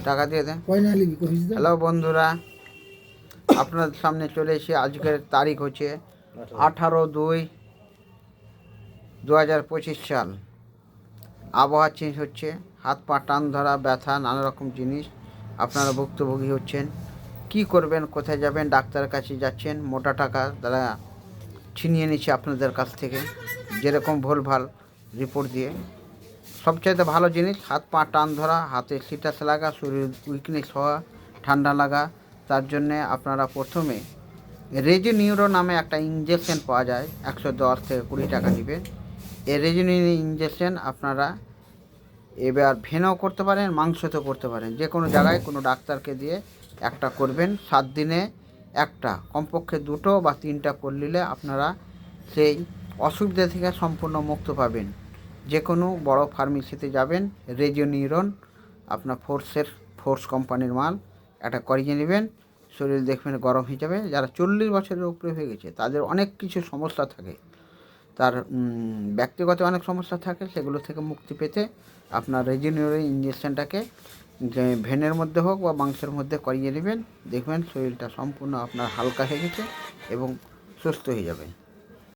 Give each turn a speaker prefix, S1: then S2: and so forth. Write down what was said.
S1: টাকা দিয়ে দেন। হ্যালো বন্ধুরা, আপনাদের সামনে চলে এসে আজকের তারিখ হচ্ছে 18/2/2025 সাল। আবহাওয়া চেঞ্জ হচ্ছে, হাত পা টান ধরা, ব্যথা, নানা রকম জিনিস আপনারা ভুক্তভোগী হচ্ছেন। কি করবেন, কোথায় যাবেন? ডাক্তারের কাছে যাচ্ছেন, মোটা টাকা তারা ছিনিয়ে নিচ্ছে আপনাদের কাছ থেকে, যেরকম ভুলভাল রিপোর্ট দিয়ে। সবচাইতে ভালো জিনিস হাত পা টান ধরা, হাতে সিটাস লাগা, শরীর উইকনেস হওয়া, ঠান্ডা লাগা। তার জন্যে আপনারা প্রথমে রেজিনিউরো নামে একটা ইঞ্জেকশন পাওয়া যায়, 110 থেকে 20 টাকা নেবেন। এই রেজিনিউরো ইঞ্জেকশন আপনারা এবার ভেনও করতে পারেন, মাংসতেও করতে পারেন, যে কোনো জায়গায় কোনো ডাক্তারকে দিয়ে একটা করবেন। 7 দিনে একটা, কমপক্ষে 2 বা 3টা করলে আপনারা সেই অসুবিধা থেকে সম্পূর্ণ মুক্ত পাবেন। যে কোনো বড় ফার্মেসিতে যাবেন, রেজিনিউরন আপনার ফোর্স কোম্পানির মাল একটা করিয়ে নেবেন। শরীর দেখবেন গরম হয়ে যাবে। যারা 40 বছরের উপরে হয়ে গেছে তাদের অনেক কিছু সমস্যা থাকে, তার ব্যক্তিগত অনেক সমস্যা থাকে, সেগুলো থেকে মুক্তি পেতে আপনার রেজিনিউরন ইঞ্জেকশনটাকে ভেনের মধ্যে হোক বা মাংসের মধ্যে করিয়ে নেবেন। দেখবেন শরীরটা সম্পূর্ণ আপনার হালকা হয়ে গেছে এবং সুস্থ হয়ে যাবে।